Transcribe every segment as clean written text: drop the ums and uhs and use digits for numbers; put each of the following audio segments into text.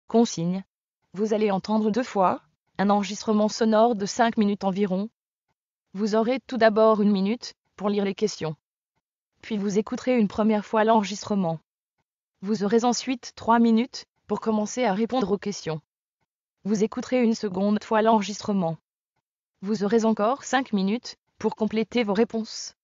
Consigne. Vous allez entendre 2 fois un enregistrement sonore de 5 minutes environ. Vous aurez tout d'abord 1 minute pour lire les questions. Puis vous écouterez une première fois l'enregistrement. Vous aurez ensuite 3 minutes pour commencer à répondre aux questions. Vous écouterez une seconde fois l'enregistrement. Vous aurez encore 5 minutes pour compléter vos réponses.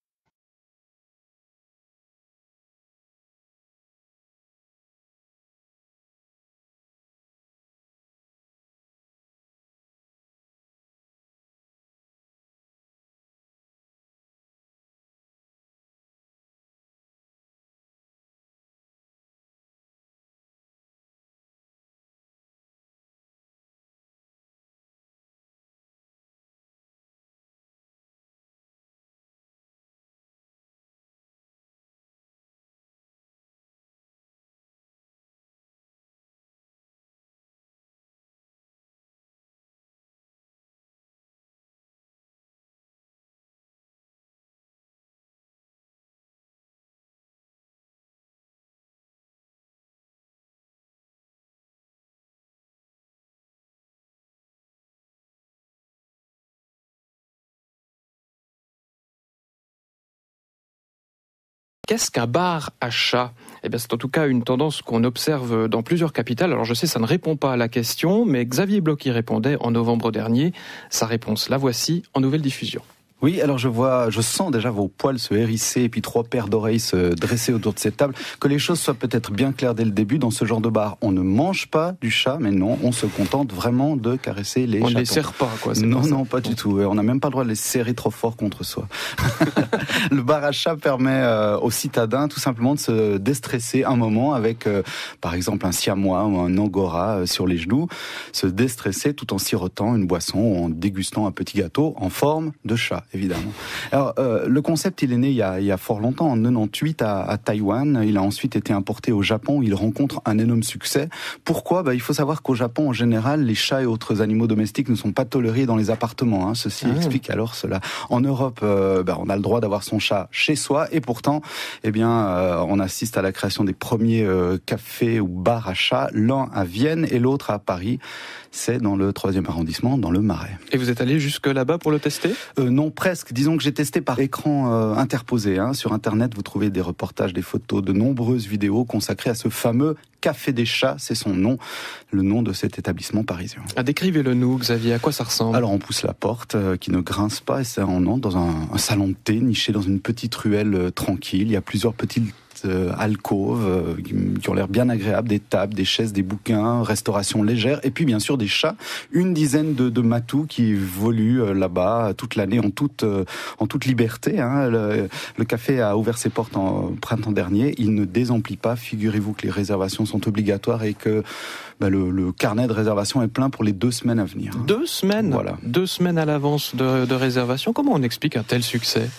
Qu'est-ce qu'un bar à chat ? Eh bien, c'est en tout cas une tendance qu'on observe dans plusieurs capitales. Alors je sais, ça ne répond pas à la question, mais Xavier Bloch y répondait en novembre dernier. Sa réponse, la voici en nouvelle diffusion. Oui, alors je sens déjà vos poils se hérisser et puis 3 paires d'oreilles se dresser autour de cette table. Que les choses soient peut-être bien claires dès le début. Dans ce genre de bar, on ne mange pas du chat, mais non, on se contente vraiment de caresser les chatons. On ne les serre pas, quoi. Non, pas du tout. On n'a même pas le droit de les serrer trop fort contre soi. Le bar à chat permet aux citadins tout simplement de se déstresser un moment avec, par exemple, un siamois ou un angora sur les genoux. Se déstresser tout en sirotant une boisson ou en dégustant un petit gâteau en forme de chat. Évidemment. Alors, le concept, il est né il y a fort longtemps, en 98 à Taïwan. Il a ensuite été importé au Japon, où il rencontre un énorme succès. Pourquoi ? Il faut savoir qu'au Japon, en général, les chats et autres animaux domestiques ne sont pas tolérés dans les appartements. Ceci explique alors cela. En Europe, on a le droit d'avoir son chat chez soi, et pourtant, on assiste à la création des premiers cafés ou bars à chats, l'un à Vienne et l'autre à Paris. C'est dans le 3e arrondissement, dans le Marais. Et vous êtes allé jusque là-bas pour le tester ? Non, presque. Disons que j'ai testé par écran interposé. Sur Internet, vous trouvez des reportages, des photos, de nombreuses vidéos consacrées à ce fameux Café des Chats. C'est son nom, le nom de cet établissement parisien. Décrivez-le nous, Xavier. À quoi ça ressemble ? Alors, on pousse la porte qui ne grince pas et on entre dans un salon de thé niché dans une petite ruelle tranquille. Il y a plusieurs petites alcôves qui ont l'air bien agréables, des tables, des chaises, des bouquins, restauration légère, et puis bien sûr des chats, une dizaine de matous qui évoluent là-bas toute l'année en toute liberté. Le café a ouvert ses portes en printemps dernier, il ne désemplit pas, figurez-vous que les réservations sont obligatoires et que le carnet de réservation est plein pour les 2 semaines à venir. 2 semaines ? Voilà. 2 semaines à l'avance de réservation. Comment on explique un tel succès ?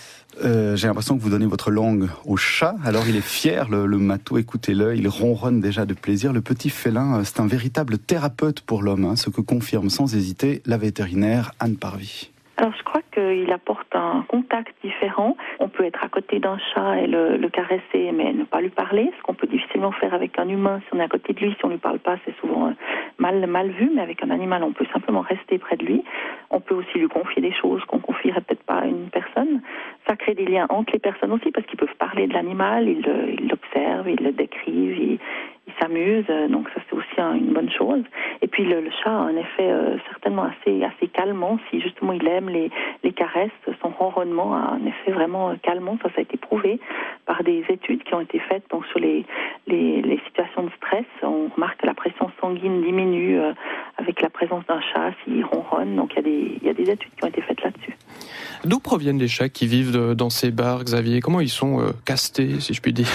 J'ai l'impression que vous donnez votre langue au chat. Alors il est fier, le matou, écoutez-le, il ronronne déjà de plaisir. Le petit félin, c'est un véritable thérapeute pour l'homme, ce que confirme sans hésiter la vétérinaire Anne Parvy. Alors je crois qu'il apporte un contact différent. On peut être à côté d'un chat et le caresser, mais ne pas lui parler, ce qu'on peut difficilement faire avec un humain. Si on est à côté de lui, si on ne lui parle pas, c'est souvent mal vu, mais avec un animal, on peut simplement rester près de lui. On peut aussi lui confier des choses qu'on confierait peut-être pas à une personne. Ça crée des liens entre les personnes aussi, parce qu'ils peuvent parler de l'animal, ils l'observent, ils le décrivent, ils s'amusent, donc ça c'est aussi une bonne chose. Et puis le chat a un effet certainement assez calmant, si justement il aime les caresses, son ronronnement a un effet vraiment calmant, ça a été prouvé par des études qui ont été faites donc sur les situations de stress. On remarque que la pression sanguine diminue avec la présence d'un chat s'il ronronne, donc il y a des études qui ont été faites là-dessus. D'où proviennent les chats qui vivent dans ces bars, Xavier ? Comment ils sont castés, si je puis dire ?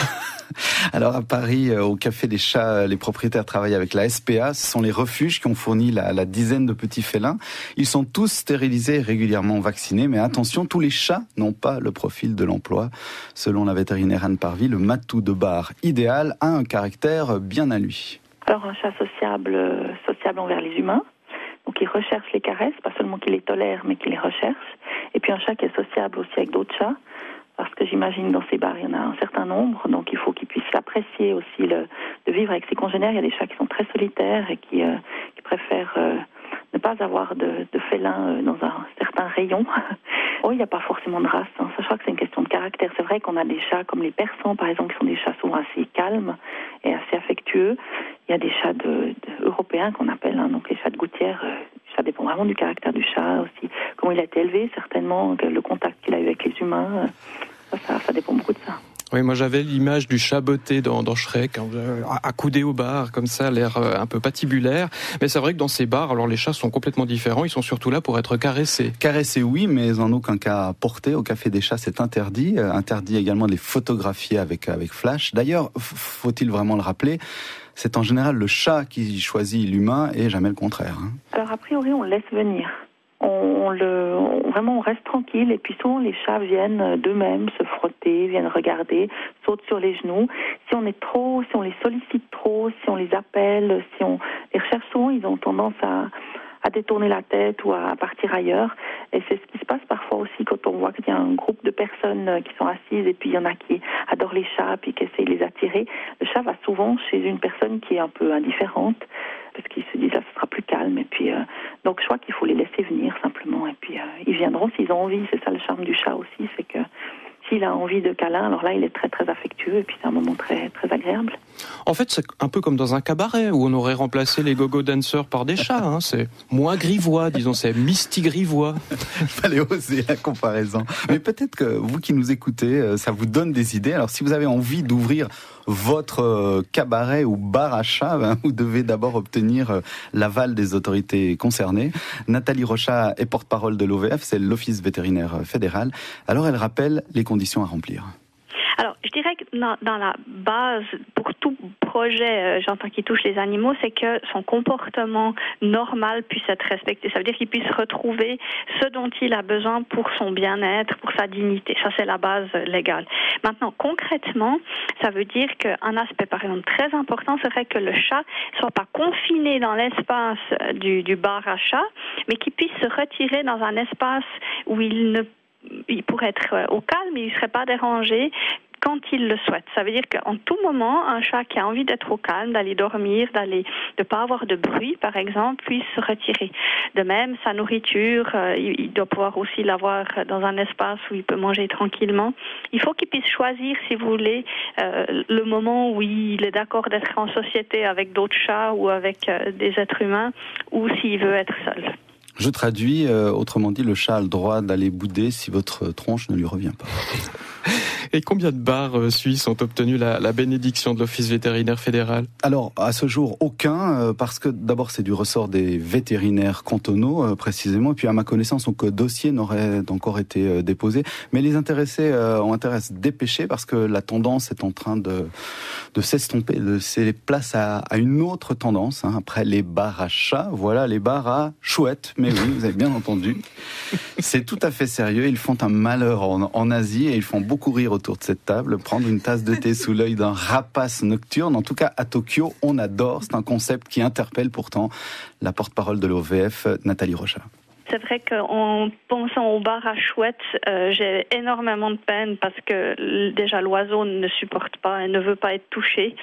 Alors à Paris, au Café des Chats, les propriétaires travaillent avec la SPA. Ce sont les refuges qui ont fourni la dizaine de petits félins. Ils sont tous stérilisés et régulièrement vaccinés. Mais attention, tous les chats n'ont pas le profil de l'emploi. Selon la vétérinaire Anne Parvy, le matou de bar idéal a un caractère bien à lui. Alors un chat sociable envers les humains. Donc il recherche les caresses, pas seulement qu'il les tolère, mais qu'il les recherche. Et puis un chat qui est sociable aussi avec d'autres chats. parce que j'imagine dans ces bars, il y en a un certain nombre, donc il faut qu'ils puissent apprécier aussi de vivre avec ses congénères. Il y a des chats qui sont très solitaires et qui préfèrent ne pas avoir de félin dans un certain rayon. Oh, il n'y a pas forcément de race, hein. Ça, je crois que c'est une question de caractère. C'est vrai qu'on a des chats comme les persans, par exemple, qui sont des chats souvent assez calmes et assez affectueux. Il y a des chats européens qu'on appelle, hein, donc les chats de gouttière. Ça dépend vraiment du caractère du chat aussi, comment il a été élevé, certainement, le contact qu'il a eu avec les humains. Ça dépend beaucoup de ça. Oui, moi j'avais l'image du chat botté dans Shrek, accoudé au bar, comme ça, l'air un peu patibulaire. Mais c'est vrai que dans ces bars, alors les chats sont complètement différents, ils sont surtout là pour être caressés. Caressés, oui, mais en aucun cas portés. Au Café des Chats, c'est interdit. Interdit également de les photographier avec flash. D'ailleurs, faut-il vraiment le rappeler, c'est en général le chat qui choisit l'humain et jamais le contraire. Hein. Alors a priori, on le laisse venir. Vraiment, on reste tranquille et puis souvent les chats viennent d'eux-mêmes se frotter, viennent regarder, sautent sur les genoux. Si on les sollicite trop, si on les appelle, si on les recherche souvent, ils ont tendance à détourner la tête ou à partir ailleurs. Et c'est ce qui se passe parfois aussi quand on voit qu'il y a un groupe de personnes qui sont assises et puis il y en a qui adorent les chats puis qui essayent de les attirer. Le chat va souvent chez une personne qui est un peu indifférente parce qu'ils se disent là ce sera plus calme. Et puis donc je crois qu'il faut les laisser venir simplement. Et puis ils viendront s'ils ont envie. C'est ça le charme du chat aussi, c'est que s'il a envie de câlin, alors là, il est très, très affectueux et puis c'est un moment très, très agréable. En fait, c'est un peu comme dans un cabaret où on aurait remplacé les go-go dancers par des chats. Hein. C'est moins grivois, disons, c'est mistigrivois. Il fallait oser la comparaison. Mais peut-être que vous qui nous écoutez, ça vous donne des idées. Alors, si vous avez envie d'ouvrir votre cabaret ou bar à chat, vous devez d'abord obtenir l'aval des autorités concernées. Nathalie Rochat est porte-parole de l'OVF, c'est l'Office vétérinaire fédéral. Alors, elle rappelle les conditions à remplir. Alors, je dirais que dans la base, pour tout projet, j'entends qu'il touche les animaux, c'est que son comportement normal puisse être respecté. Ça veut dire qu'il puisse retrouver ce dont il a besoin pour son bien-être, pour sa dignité. Ça, c'est la base légale. Maintenant, concrètement, ça veut dire qu'un aspect, par exemple, très important serait que le chat ne soit pas confiné dans l'espace du bar à chat, mais qu'il puisse se retirer dans un espace où il pourrait être au calme, il ne serait pas dérangé quand il le souhaite. Ça veut dire qu'en tout moment, un chat qui a envie d'être au calme, d'aller dormir, de ne pas avoir de bruit, par exemple, puisse se retirer. De même, sa nourriture, il doit pouvoir aussi l'avoir dans un espace où il peut manger tranquillement. Il faut qu'il puisse choisir, si vous voulez, le moment où il est d'accord d'être en société avec d'autres chats ou avec des êtres humains, ou s'il veut être seul. Je traduis, autrement dit, le chat a le droit d'aller bouder si votre tronche ne lui revient pas. Et combien de bars suisses ont obtenu la bénédiction de l'Office vétérinaire fédéral ? Alors, à ce jour, aucun, parce que d'abord, c'est du ressort des vétérinaires cantonaux, précisément, et puis à ma connaissance, aucun dossier n'aurait encore été déposé. Mais les intéressés ont intérêt à se dépêcher, parce que la tendance est en train de s'estomper, de laisser place à une autre tendance. Hein. Après les bars à chats, voilà les bars à chouettes. Mais oui, vous avez bien entendu. C'est tout à fait sérieux. Ils font un malheur en Asie et ils font beaucoup rire autour de cette table. Prendre une tasse de thé sous l'œil d'un rapace nocturne. En tout cas, à Tokyo, on adore. C'est un concept qui interpelle pourtant la porte-parole de l'OVF, Nathalie Rochat. C'est vrai qu'en pensant au bar à chouettes, j'ai énormément de peine parce que déjà l'oiseau ne supporte pas et ne veut pas être touché.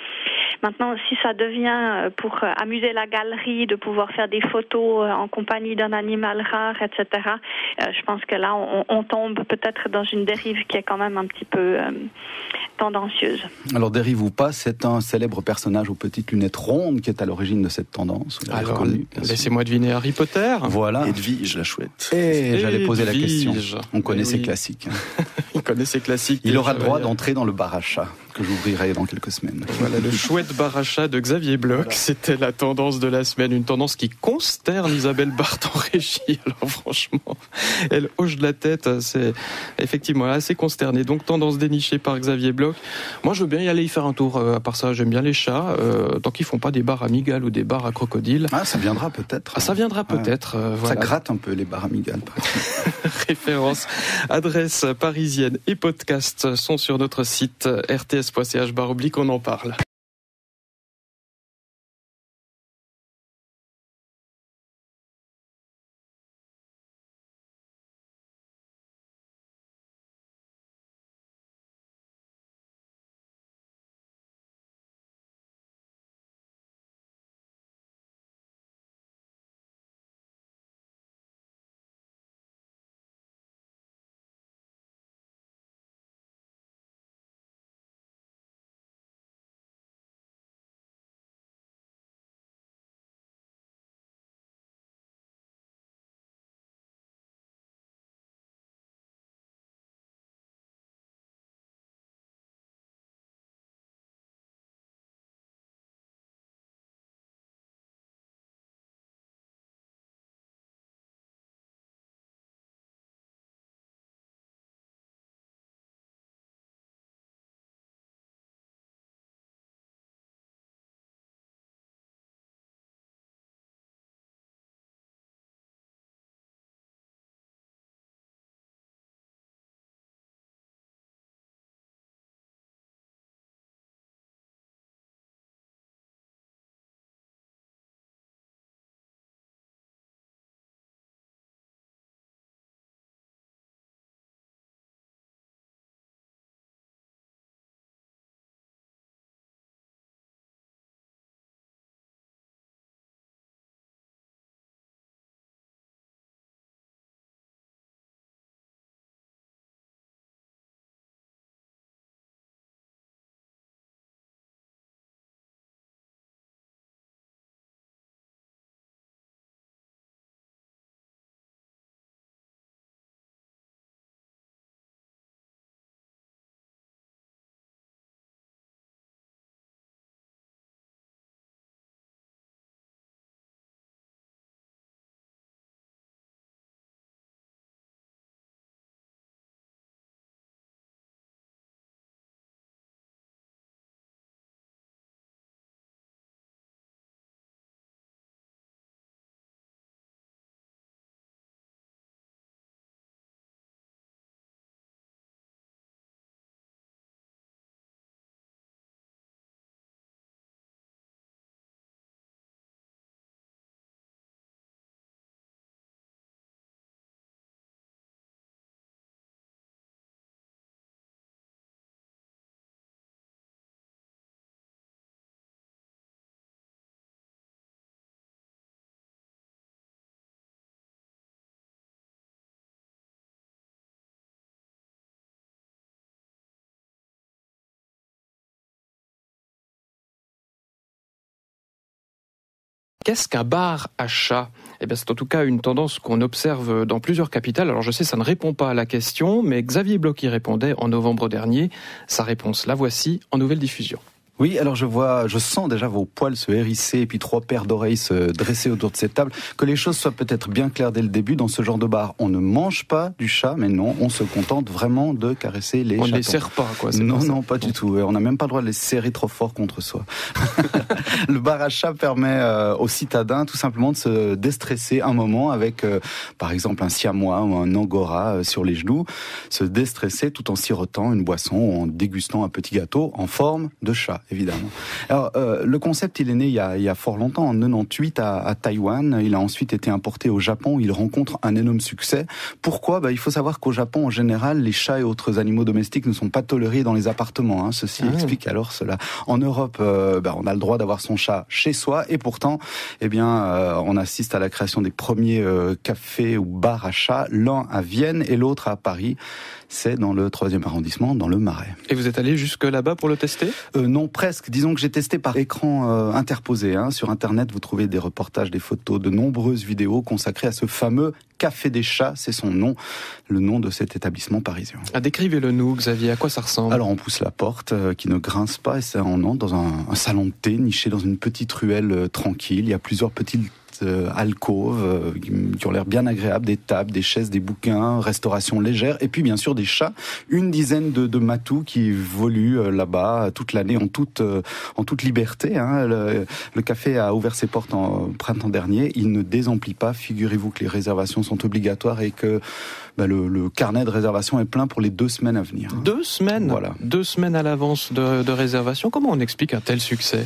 Maintenant, si ça devient pour amuser la galerie, de pouvoir faire des photos en compagnie d'un animal rare, etc., je pense que là, on tombe peut-être dans une dérive qui est quand même un petit peu tendancieuse. Alors, dérive ou pas, c'est un célèbre personnage aux petites lunettes rondes qui est à l'origine de cette tendance. Alors, reconnu, laissez-moi deviner Harry Potter. Voilà. Edwige, la chouette. Et j'allais poser la question. On connaît ses classiques. Il connaît ses classiques. Il aura le droit d'entrer dans le bar à chat que j'ouvrirai dans quelques semaines. Voilà, le chouette bar à chat de Xavier Bloch. Voilà. C'était la tendance de la semaine. Une tendance qui consterne Isabelle Barthes en régie. Alors franchement, elle hoche de la tête. C'est effectivement assez consterné. Donc tendance dénichée par Xavier Bloch. Moi, je veux bien y aller y faire un tour. À part ça, j'aime bien les chats. Tant qu'ils font pas des bars à migales ou des bars à crocodiles. Ah, ça viendra peut-être. Ah, ça viendra peut-être. Voilà. Ça gratte un peu les bars à migales. Référence, adresse parisienne et podcast sont sur notre site rts.ch/, on en parle. Qu'est-ce qu'un bar à chat ? Eh bien, c'est en tout cas une tendance qu'on observe dans plusieurs capitales. Alors je sais, ça ne répond pas à la question, mais Xavier Bloch y répondait en novembre dernier. Sa réponse, la voici en nouvelle diffusion. Oui, alors je sens déjà vos poils se hérisser et puis 3 paires d'oreilles se dresser autour de cette table. Que les choses soient peut-être bien claires dès le début. Dans ce genre de bar, on ne mange pas du chat, mais non, on se contente vraiment de caresser les chatons. On ne les serre pas, quoi. Non, pas du tout. On n'a même pas le droit de les serrer trop fort contre soi. Le bar à chat permet aux citadins tout simplement de se déstresser un moment avec, par exemple, un siamois ou un angora sur les genoux. Se déstresser tout en sirotant une boisson ou en dégustant un petit gâteau en forme de chat. Évidemment. Alors, le concept, il est né il y a fort longtemps, en 98 à Taïwan. Il a ensuite été importé au Japon. Il rencontre un énorme succès. Pourquoi ? Il faut savoir qu'au Japon, en général, les chats et autres animaux domestiques ne sont pas tolérés dans les appartements. Ceci explique alors cela. En Europe, on a le droit d'avoir son chat chez soi, et pourtant, on assiste à la création des premiers cafés ou bars à chats, l'un à Vienne et l'autre à Paris. C'est dans le 3e arrondissement, dans le Marais. Et vous êtes allé jusque là-bas pour le tester ? Non, presque. Disons que j'ai testé par écran interposé. Sur Internet, vous trouvez des reportages, des photos, de nombreuses vidéos consacrées à ce fameux Café des Chats. C'est son nom, le nom de cet établissement parisien. Décrivez-le nous, Xavier. À quoi ça ressemble ? Alors, on pousse la porte qui ne grince pas et on entre dans un salon de thé niché dans une petite ruelle tranquille. Il y a plusieurs petites alcôves qui ont l'air bien agréables, des tables, des chaises, des bouquins, restauration légère, et puis bien sûr des chats, une dizaine de matous qui évoluent là-bas toute l'année en toute liberté. Le café a ouvert ses portes en printemps dernier, il ne désemplit pas, figurez-vous que les réservations sont obligatoires et que le carnet de réservation est plein pour les 2 semaines à venir. 2 semaines ? Voilà. 2 semaines à l'avance de réservation. Comment on explique un tel succès ?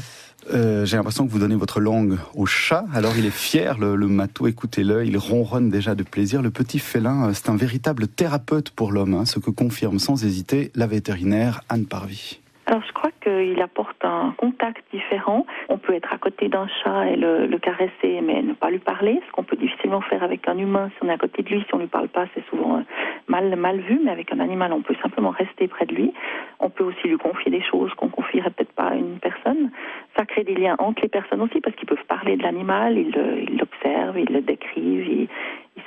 J'ai l'impression que vous donnez votre langue au chat. Alors il est fier, le matou, écoutez-le, il ronronne déjà de plaisir. Le petit félin, c'est un véritable thérapeute pour l'homme, ce que confirme sans hésiter la vétérinaire Anne Parvy. Alors je crois qu'il apporte un contact différent. On peut être à côté d'un chat et le caresser, mais ne pas lui parler, ce qu'on peut difficilement faire avec un humain. Si on est à côté de lui, si on lui parle pas, c'est souvent mal vu, mais avec un animal, on peut simplement rester près de lui. On peut aussi lui confier des choses qu'on confierait peut-être pas à une personne. Ça crée des liens entre les personnes aussi, parce qu'ils peuvent parler de l'animal, ils l'observent, ils le décrivent, ils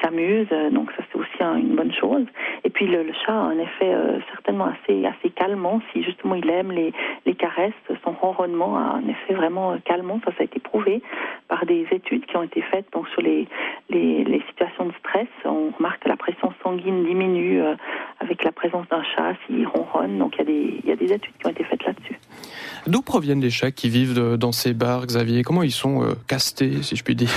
s'amusent, donc ça c'est aussi une bonne chose. Et puis le chat a un effet certainement assez calmant, si justement il aime les caresses, son ronronnement a un effet vraiment calmant, ça a été prouvé par des études qui ont été faites donc sur les situations de stress. On remarque que la pression sanguine diminue avec la présence d'un chat s'il ronronne, donc il y a des études qui ont été faites là-dessus. D'où proviennent les chats qui vivent dans ces bars, Xavier ? Comment ils sont castés, si je puis dire ?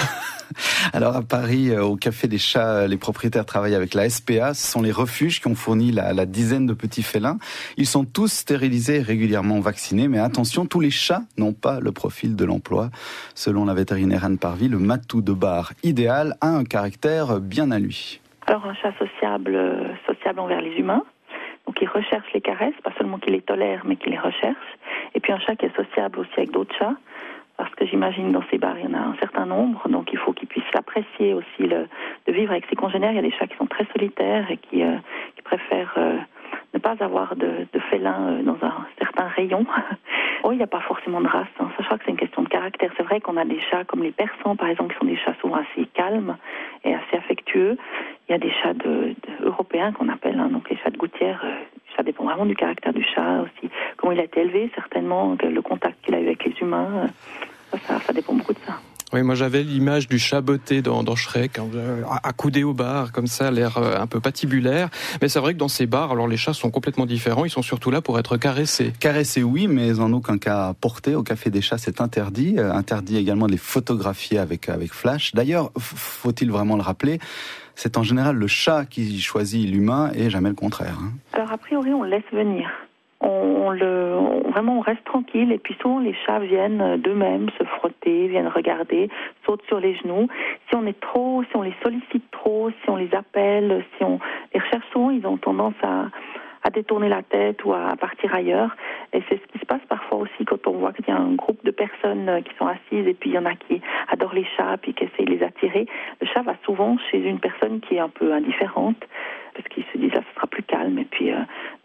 Alors à Paris, au Café des Chats, les propriétaires travaillent avec la SPA. Ce sont les refuges qui ont fourni la dizaine de petits félins. Ils sont tous stérilisés et régulièrement vaccinés. Mais attention, tous les chats n'ont pas le profil de l'emploi. Selon la vétérinaire Anne Parvy, le matou de bar idéal a un caractère bien à lui. Alors un chat sociable envers les humains. Donc il recherche les caresses, pas seulement qu'il les tolère, mais qu'il les recherche. Et puis un chat qui est sociable aussi avec d'autres chats. Parce que j'imagine dans ces bars, il y en a un certain nombre, donc il faut qu'ils puissent apprécier aussi de vivre avec ses congénères. Il y a des chats qui sont très solitaires et qui préfèrent ne pas avoir de félin dans un certain rayon. Il n'y a pas forcément de race, ça je crois que c'est une question de caractère. C'est vrai qu'on a des chats comme les persans, par exemple, qui sont des chats souvent assez calmes et assez affectueux. Il y a des chats européens qu'on appelle, donc les chats de gouttière. Ça dépend vraiment du caractère du chat aussi, comment il a été élevé, certainement, le contact qu'il a eu avec les humains, ça dépend beaucoup de ça. Oui, moi j'avais l'image du chat botté dans Shrek, accoudé au bar, comme ça, l'air un peu patibulaire. Mais c'est vrai que dans ces bars, alors les chats sont complètement différents, ils sont surtout là pour être caressés. Caressés, oui, mais en aucun cas portés. Au Café des Chats, c'est interdit. Interdit également de les photographier avec flash. D'ailleurs, faut-il vraiment le rappeler, c'est en général le chat qui choisit l'humain et jamais le contraire. Alors a priori, on le laisse venir. Vraiment, on reste tranquille et puis souvent les chats viennent d'eux-mêmes se frotter, viennent regarder, sautent sur les genoux. Si on les sollicite trop, si on les appelle, si on les recherche souvent, ils ont tendance à détourner la tête ou à partir ailleurs. Et c'est ce qui se passe parfois aussi quand on voit qu'il y a un groupe de personnes qui sont assises et puis il y en a qui adorent les chats puis qui essayent de les attirer. Le chat va souvent chez une personne qui est un peu indifférente parce qu'ils se disent là ce sera plus calme. Et puis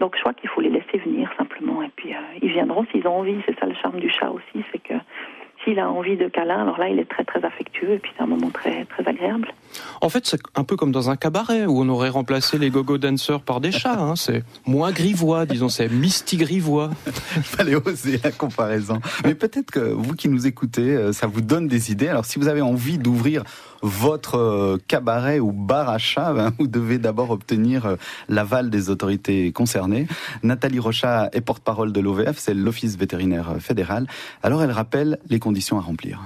donc je crois qu'il faut les laisser venir simplement et puis ils viendront s'ils ont envie. C'est ça le charme du chat aussi, c'est que S'il a envie de câlin, alors là, il est très très affectueux et puis c'est un moment très très agréable. En fait, c'est un peu comme dans un cabaret où on aurait remplacé les go-go dancers par des chats. Hein. C'est moins grivois, disons, c'est misty-grivois. Il fallait oser la comparaison. Mais peut-être que vous qui nous écoutez, ça vous donne des idées. Alors si vous avez envie d'ouvrir votre cabaret ou bar à chat, vous devez d'abord obtenir l'aval des autorités concernées. Nathalie Rochat est porte-parole de l'OVF, c'est l'Office vétérinaire fédéral. Alors elle rappelle les conditions à remplir.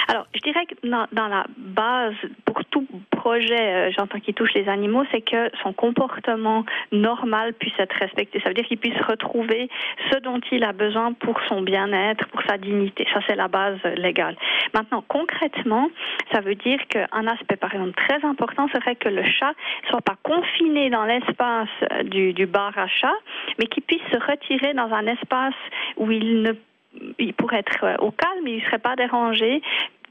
Alors, je dirais que dans la base, pour tout projet, j'entends qui touche les animaux, c'est que son comportement normal puisse être respecté. Ça veut dire qu'il puisse retrouver ce dont il a besoin pour son bien-être, pour sa dignité. Ça, c'est la base légale. Maintenant, concrètement, ça veut dire qu'un aspect, par exemple, très important serait que le chat soit pas confiné dans l'espace du bar à chat, mais qu'il puisse se retirer dans un espace où il pourrait être au calme, il ne serait pas dérangé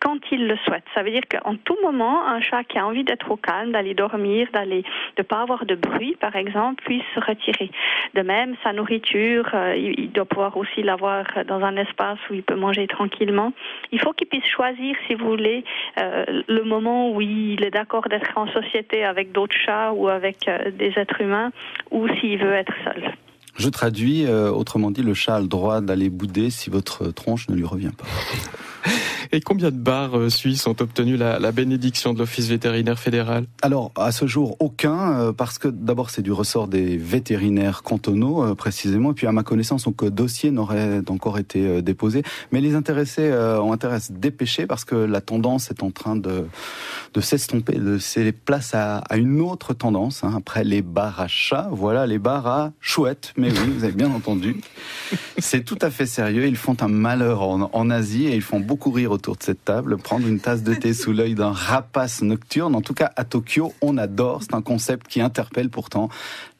quand il le souhaite. Ça veut dire qu'en tout moment, un chat qui a envie d'être au calme, d'aller dormir, de ne pas avoir de bruit, par exemple, puisse se retirer. De même, sa nourriture, il doit pouvoir aussi l'avoir dans un espace où il peut manger tranquillement. Il faut qu'il puisse choisir, si vous voulez, le moment où il est d'accord d'être en société avec d'autres chats ou avec des êtres humains, ou s'il veut être seul. Je traduis, autrement dit, le chat a le droit d'aller bouder si votre tronche ne lui revient pas. Et combien de bars suisses ont obtenu la bénédiction de l'Office vétérinaire fédéral ? Alors, à ce jour, aucun, parce que d'abord, c'est du ressort des vétérinaires cantonaux, précisément, et puis à ma connaissance, aucun dossier n'aurait encore été déposé. Mais les intéressés ont intérêt à se dépêcher, parce que la tendance est en train de s'estomper, de laisser place à une autre tendance. Hein. Après les bars à chats, voilà les bars à chouettes. Mais oui, vous avez bien entendu. C'est tout à fait sérieux. Ils font un malheur en Asie et ils font beaucoup rire autour de cette table. Prendre une tasse de thé sous l'œil d'un rapace nocturne. En tout cas, à Tokyo, on adore. C'est un concept qui interpelle pourtant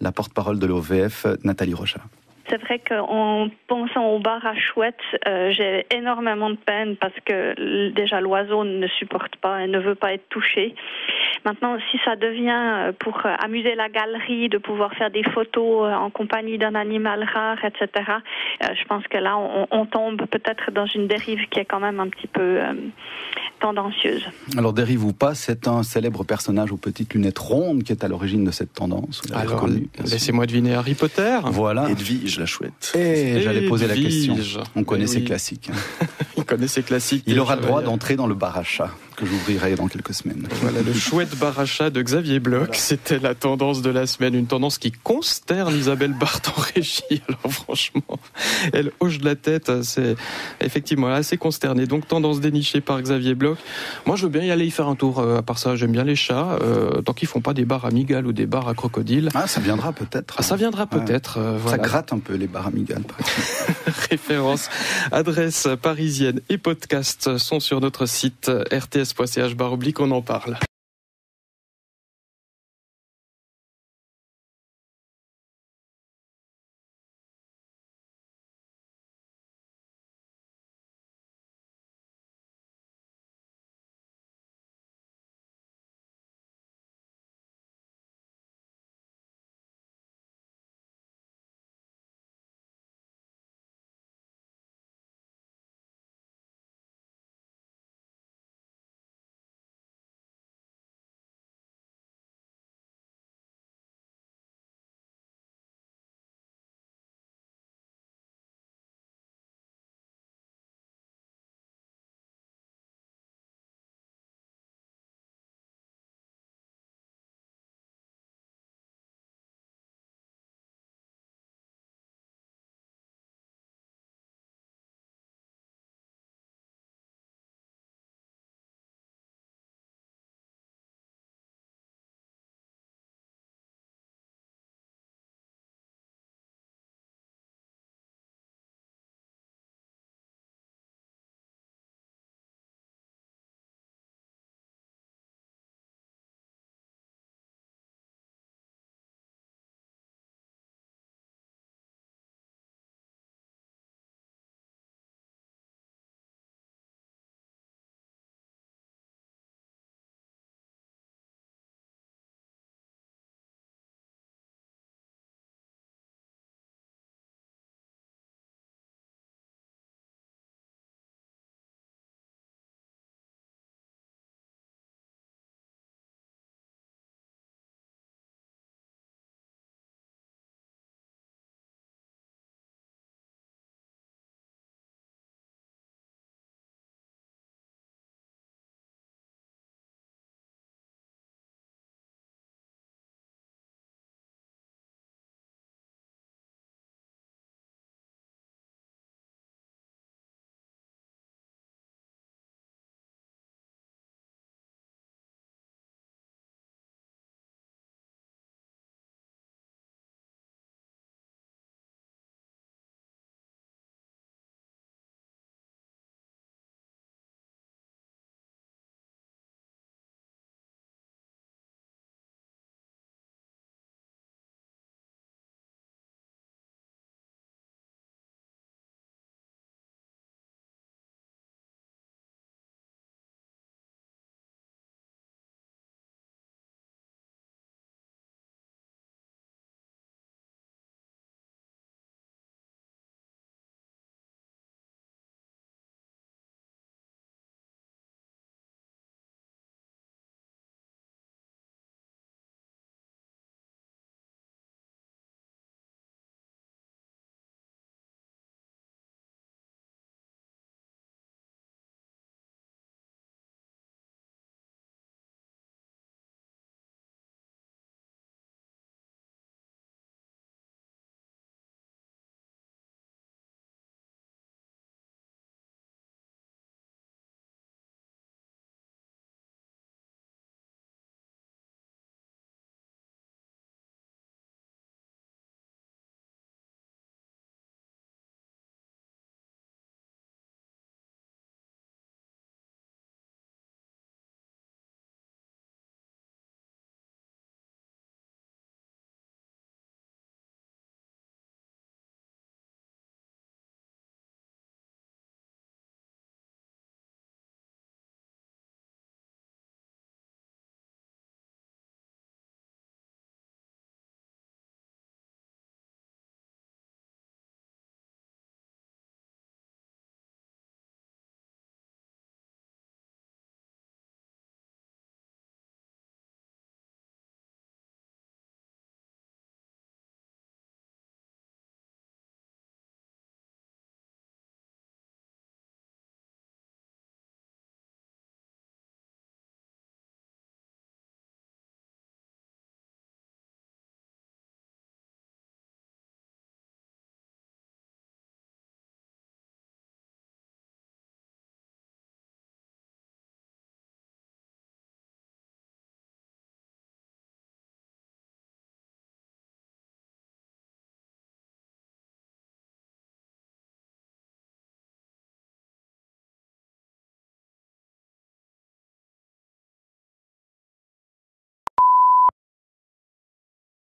la porte-parole de l'OVF, Nathalie Rochat. C'est vrai qu'en pensant au bar à chouettes, j'ai énormément de peine parce que déjà l'oiseau ne supporte pas et ne veut pas être touché. Maintenant, si ça devient pour amuser la galerie, de pouvoir faire des photos en compagnie d'un animal rare, etc., je pense que là, on tombe peut-être dans une dérive qui est quand même un petit peu tendancieuse. Alors, dérive ou pas, c'est un célèbre personnage aux petites lunettes rondes qui est à l'origine de cette tendance. Alors, reconnu, laissez-moi deviner Harry Potter. Voilà. Edwige la chouette. Et j'allais poser la question. On connaît ses oui. classiques. Il connaît ses classiques. Il aura le droit d'entrer dans le bar à chat que j'ouvrirai dans quelques semaines. Voilà, le chouette bar à chat de Xavier Bloch. Voilà. C'était la tendance de la semaine, une tendance qui consterne Isabelle Barthes en régie. Alors franchement, elle hoche de la tête, c'est effectivement assez consternée. Donc tendance dénichée par Xavier Bloch. Moi je veux bien y aller y faire un tour, à part ça j'aime bien les chats, tant qu'ils font pas des bars à migales ou des bars à crocodiles. Ah, ça viendra peut-être. Ah, ça viendra peut-être. Voilà. Ça gratte un peu les bars à migales. Référence, adresse parisienne et podcast sont sur notre site rts.ch/, on en parle.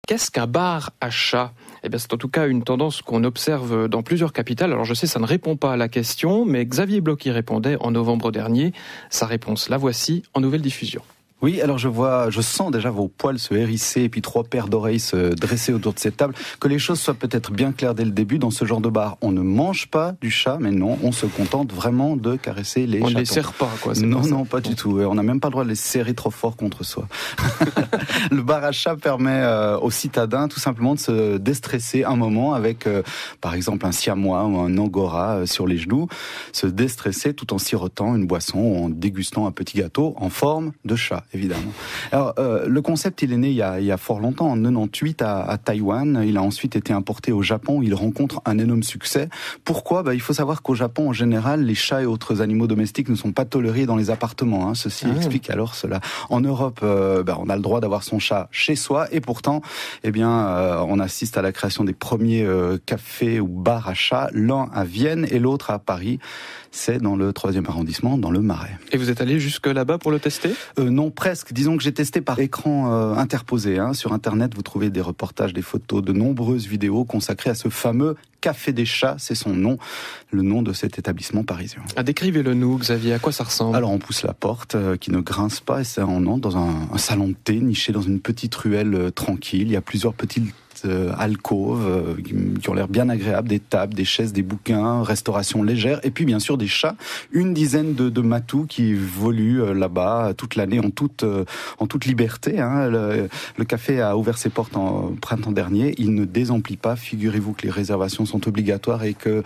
Qu'est-ce qu'un bar à chat ? Eh bien, c'est en tout cas une tendance qu'on observe dans plusieurs capitales. Alors je sais, ça ne répond pas à la question, mais Xavier Bloch y répondait en novembre dernier. Sa réponse, la voici en nouvelle diffusion. Oui, alors je sens déjà vos poils se hérisser et puis 3 paires d'oreilles se dresser autour de cette table. Que les choses soient peut-être bien claires dès le début. Dans ce genre de bar, on ne mange pas du chat, mais non, on se contente vraiment de caresser les chatons. On ne les serre pas, quoi. Non, pas du tout. On n'a même pas le droit de les serrer trop fort contre soi. Le bar à chat permet aux citadins tout simplement de se déstresser un moment avec, par exemple, un siamois ou un angora sur les genoux. Se déstresser tout en sirotant une boisson ou en dégustant un petit gâteau en forme de chat. Évidemment. Alors, le concept, il est né il y a fort longtemps, en 98 à Taïwan. Il a ensuite été importé au Japon, où il rencontre un énorme succès. Pourquoi ? Il faut savoir qu'au Japon, en général, les chats et autres animaux domestiques ne sont pas tolérés dans les appartements. Ceci explique alors cela. En Europe, on a le droit d'avoir son chat chez soi, et pourtant, on assiste à la création des premiers cafés ou bars à chats, l'un à Vienne et l'autre à Paris. C'est dans le 3e arrondissement, dans le Marais. Et vous êtes allé jusque là-bas pour le tester ? Non, presque. Disons que j'ai testé par écran interposé. Sur Internet, vous trouvez des reportages, des photos, de nombreuses vidéos consacrées à ce fameux Café des Chats. C'est son nom, le nom de cet établissement parisien. Décrivez-le nous, Xavier. À quoi ça ressemble ? Alors, on pousse la porte qui ne grince pas et on entre dans un salon de thé niché dans une petite ruelle tranquille. Il y a plusieurs petites alcôves qui ont l'air bien agréables, des tables, des chaises, des bouquins, restauration légère, et puis bien sûr des chats, une dizaine de matous qui évoluent là-bas toute l'année en toute liberté. Le café a ouvert ses portes en printemps dernier, il ne désemplit pas, figurez-vous que les réservations sont obligatoires et que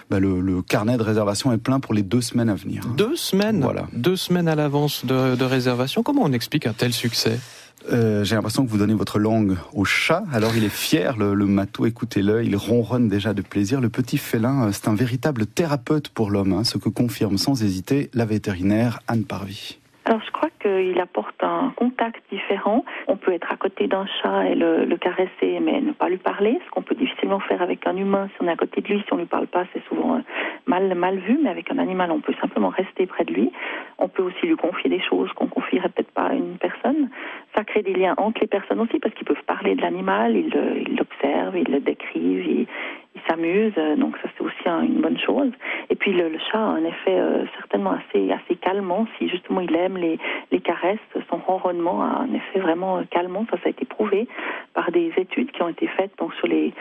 le carnet de réservation est plein pour les 2 semaines à venir. 2 semaines ? Voilà. 2 semaines à l'avance de réservation. Comment on explique un tel succès ? J'ai l'impression que vous donnez votre langue au chat. Alors il est fier, le matou, écoutez-le, il ronronne déjà de plaisir. Le petit félin, c'est un véritable thérapeute pour l'homme, ce que confirme sans hésiter la vétérinaire Anne Parvy. Alors je crois qu'il apporte un contact différent. On peut être à côté d'un chat et le caresser, mais ne pas lui parler, ce qu'on peut difficilement faire avec un humain. Si on est à côté de lui, si on ne lui parle pas, c'est souvent mal vu, mais avec un animal, on peut simplement rester près de lui. On peut aussi lui confier des choses qu'on confierait peut-être pas à une personne. Ça crée des liens entre les personnes aussi, parce qu'ils peuvent parler de l'animal, ils l'observent, ils le décrivent, ils s'amusent, donc ça c'est aussi une bonne chose. Et puis le chat a un effet certainement assez calmant, si justement il aime les caresses, son ronronnement a un effet vraiment calmant, ça a été prouvé par des études qui ont été faites donc sur les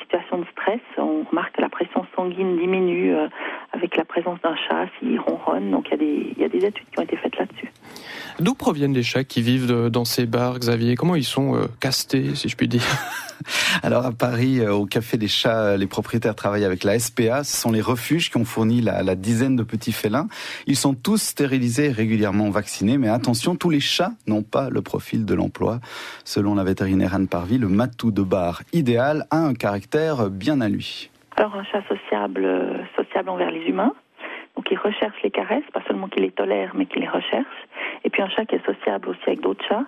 situations de stress. On remarque que la pression sanguine diminue avec la présence d'un chat s'il ronronne, donc il y a des études qui ont été faites là-dessus. D'où proviennent les chats qui vivent dans ces bars, Xavier ? Comment ils sont castés, si je puis dire ? Alors à Paris, au Café des Chats, les propriétaires travaillent avec la SPA. Ce sont les refuges qui ont fourni la dizaine de petits félins. Ils sont tous stérilisés et régulièrement vaccinés. Mais attention, tous les chats n'ont pas le profil de l'emploi. Selon la vétérinaire Anne Parvy, le matou de bar idéal a un caractère bien à lui. Alors un chat sociable envers les humains. Donc il recherche les caresses, pas seulement qu'il les tolère, mais qu'il les recherche. Et puis un chat qui est sociable aussi avec d'autres chats.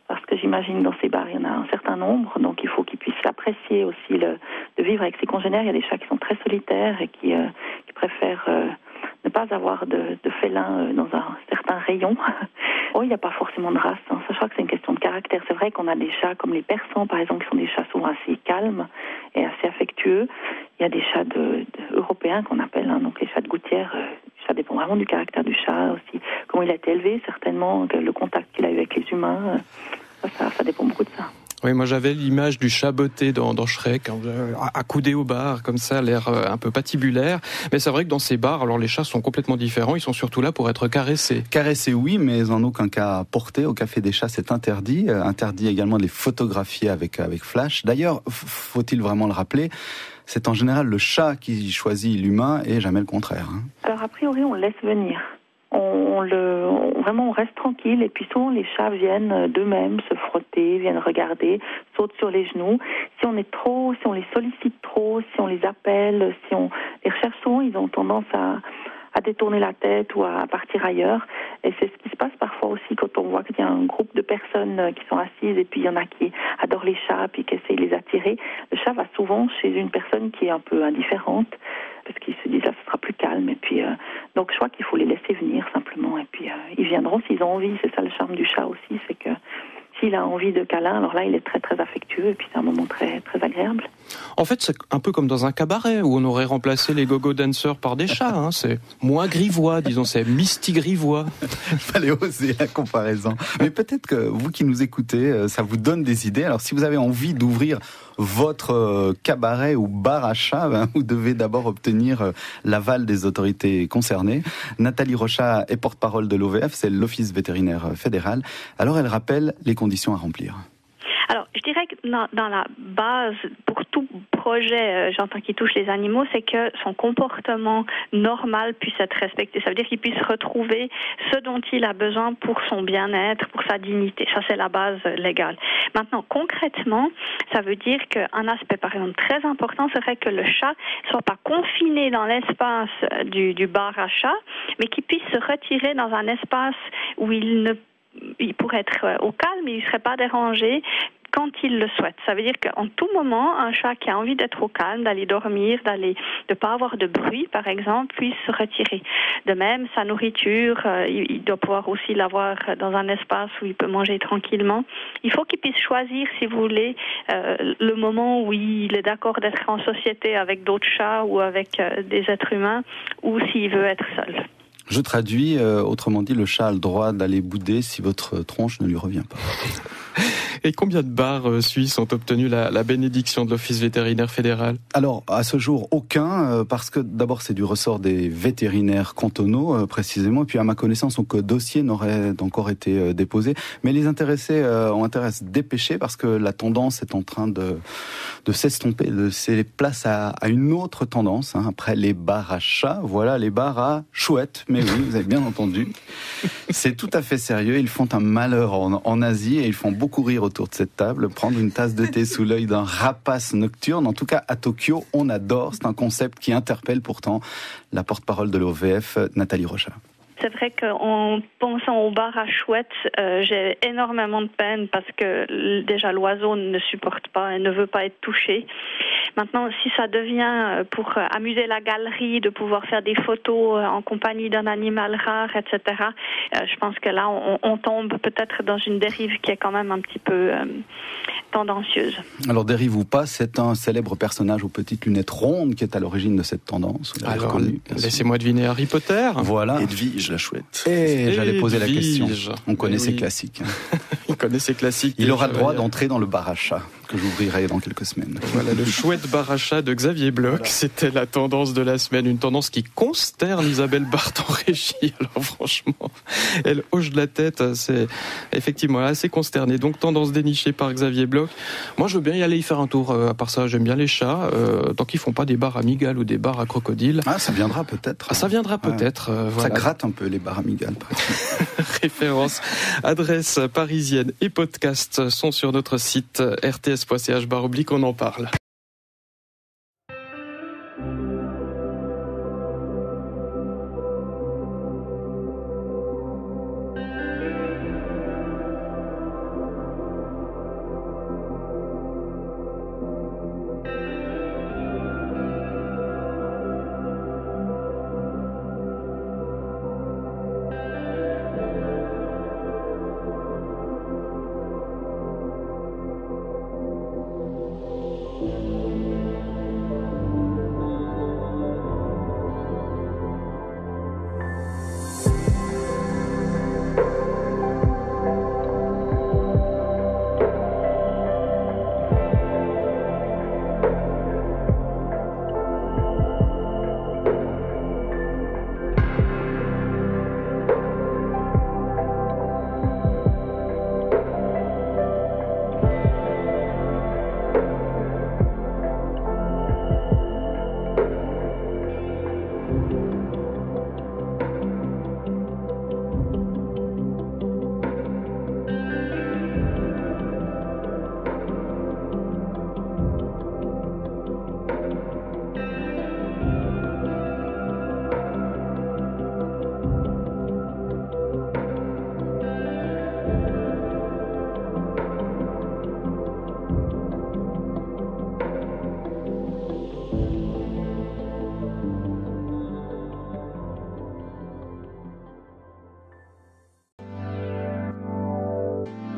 Parce que j'imagine dans ces bars, il y en a un certain nombre, donc il faut qu'ils puissent apprécier aussi de vivre avec ses congénères. Il y a des chats qui sont très solitaires et qui préfèrent ne pas avoir de félin dans un certain rayon. Il n'y a pas forcément de race, ça, je crois que c'est une question de caractère. C'est vrai qu'on a des chats comme les persans, par exemple, qui sont des chats souvent assez calmes et assez affectueux. Il y a des chats européens qu'on appelle, donc les chats de gouttière. Ça dépend vraiment du caractère du chat aussi, comment il a été élevé, certainement, le contact qu'il a eu avec les humains. Ça dépend beaucoup de ça. Oui, moi j'avais l'image du chat botté dans Shrek, accoudé au bar, comme ça, l'air un peu patibulaire. Mais c'est vrai que dans ces bars, alors les chats sont complètement différents, ils sont surtout là pour être caressés. Caressés, oui, mais en aucun cas portés. Au Café des Chats, c'est interdit. Interdit également de les photographier avec flash. D'ailleurs, faut-il vraiment le rappeler, c'est en général le chat qui choisit l'humain et jamais le contraire. Alors a priori, on le laisse venir. On reste tranquille et puis souvent les chats viennent d'eux-mêmes se frotter, viennent regarder, sautent sur les genoux. Si on les sollicite trop, si on les appelle, si on les recherche souvent, ils ont tendance à détourner la tête ou à partir ailleurs. Et c'est ce qui se passe parfois aussi quand on voit qu'il y a un groupe de personnes qui sont assises et puis il y en a qui adorent les chats puis qui essayent de les attirer. Le chat va souvent chez une personne qui est un peu indifférente parce qu'ils se disent là ce sera plus calme. Et puis donc je crois qu'il faut les laisser venir simplement et puis ils viendront s'ils ont envie. C'est ça le charme du chat aussi, c'est que S'il a envie de câlin, alors là, il est très très affectueux et puis c'est un moment très très agréable. En fait, c'est un peu comme dans un cabaret où on aurait remplacé les go-go dancers par des chats. Hein. C'est moins grivois, disons, c'est mystigrivois. Il fallait oser la comparaison. Mais peut-être que vous qui nous écoutez, ça vous donne des idées. Alors si vous avez envie d'ouvrir votre cabaret ou bar à chat, vous devez d'abord obtenir l'aval des autorités concernées. Nathalie Rochat est porte-parole de l'OVF, c'est l'Office vétérinaire fédéral. Alors elle rappelle les conditions à remplir. Alors, je dirais que dans la base, pour tout projet, j'entends, qui touche les animaux, c'est que son comportement normal puisse être respecté. Ça veut dire qu'il puisse retrouver ce dont il a besoin pour son bien-être, pour sa dignité. Ça, c'est la base légale. Maintenant, concrètement, ça veut dire qu'un aspect, par exemple, très important serait que le chat ne soit pas confiné dans l'espace du bar à chat, mais qu'il puisse se retirer dans un espace où il pourrait être au calme, il ne serait pas dérangé quand il le souhaite. Ça veut dire qu'en tout moment, un chat qui a envie d'être au calme, d'aller dormir, de ne pas avoir de bruit, par exemple, puisse se retirer. De même, sa nourriture, il doit pouvoir aussi l'avoir dans un espace où il peut manger tranquillement. Il faut qu'il puisse choisir, si vous voulez, le moment où il est d'accord d'être en société avec d'autres chats ou avec des êtres humains, ou s'il veut être seul. Je traduis, autrement dit, le chat a le droit d'aller bouder si votre tronche ne lui revient pas. Et combien de bars suisses ont obtenu la bénédiction de l'Office vétérinaire fédéral ? Alors, à ce jour, aucun, parce que d'abord c'est du ressort des vétérinaires cantonaux, précisément, et puis à ma connaissance, aucun dossier n'aurait encore été déposé. Mais les intéressés ont intérêt à se dépêcher parce que la tendance est en train de s'estomper, de laisser place à une autre tendance. Après les bars à chats, voilà les bars à chouettes. Mais oui, vous avez bien entendu. C'est tout à fait sérieux. Ils font un malheur en Asie et ils font beaucoup rire autour de cette table. Prendre une tasse de thé sous l'œil d'un rapace nocturne. En tout cas, à Tokyo, on adore. C'est un concept qui interpelle pourtant la porte-parole de l'OVF, Nathalie Rochat. C'est vrai qu'en pensant au bar à chouettes, j'ai énormément de peine parce que déjà l'oiseau ne supporte pas et ne veut pas être touché. Maintenant, si ça devient pour amuser la galerie, de pouvoir faire des photos en compagnie d'un animal rare, etc., je pense que là, on tombe peut-être dans une dérive qui est quand même un petit peu tendancieuse. Alors, dérive ou pas, c'est un célèbre personnage aux petites lunettes rondes qui est à l'origine de cette tendance. Alors, reconnu, laissez-moi deviner Harry Potter. Voilà. Edwige la chouette. Et j'allais poser la question. On connaît ses classiques. Il connaît ses classiques. Il aura le droit d'entrer dans le bar à chat que j'ouvrirai dans quelques semaines. Voilà, le chouette bar à chat de Xavier Bloch. Voilà. C'était la tendance de la semaine. Une tendance qui consterne Isabelle Barthes en régie. Alors franchement, elle hoche de la tête. C'est effectivement assez consterné. Donc tendance dénichée par Xavier Bloch. Moi, je veux bien y aller y faire un tour. À part ça, j'aime bien les chats. Tant qu'ils font pas des bars à migales ou des bars à crocodiles. Ah, ça viendra peut-être. Ah, ça viendra peut-être. Voilà. Ça gratte un peu les bars à migales. Référence, adresse parisienne et podcast sont sur notre site rts.ch/, on en parle.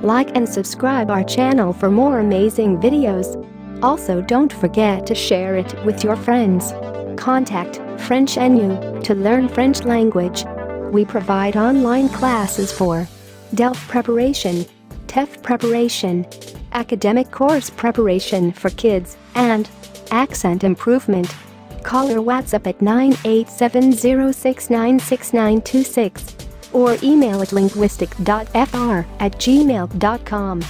Like and subscribe our channel for more amazing videos. Also, don't forget to share it with your friends. Contact French NU to learn French language. We provide online classes for DELF preparation, TEF preparation, academic course preparation for kids, and accent improvement. Call or WhatsApp at 98706966926 or email at linguistic.fr@gmail.com.